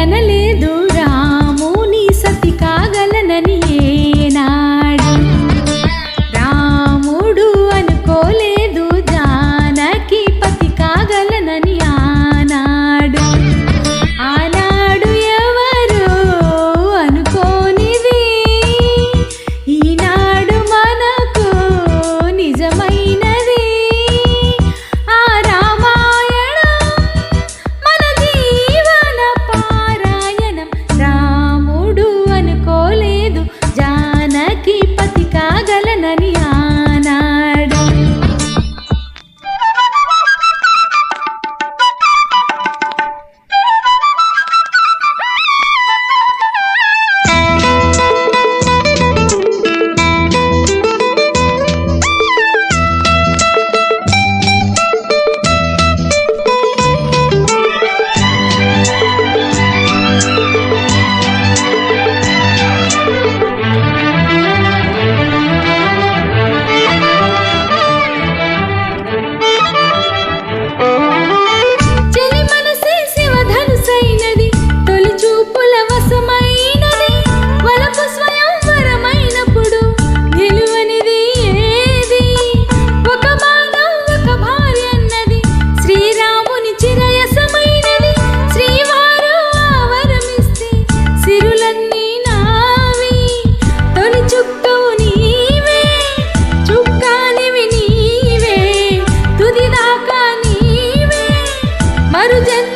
కనలేదు రాముని సతి కాగలనని ఏనాడు. రాముడు అనుకోలేదు జానకి పతి కాగలనని ఆనాడు. ఆనాడు ఎవరు అనుకోనిది ఈనాడు మనకు నిజమైనది. ఆ రామాయణం మన జీవన పారాయణం. రాముడు అనుకోలేదు జానకి పతి కాగలనని ఆనాడు. చెలి మనసే శివధనుసైనది, తొలి చూపుల వశమైనది. వలపు స్వయంవరమైనప్పుడు నిలువనిది ఏది? ఒక బాణం ఒక భార్య అన్నది శ్రీరాముని చిరయసమైనది. శ్రీవారు ఆవరమిస్తే సిరులన్నీ నావి. తొలి చుక్కవు నీవే, చుక్కానివి నీవే, తుది దాకా నీవే. మరు జన్మ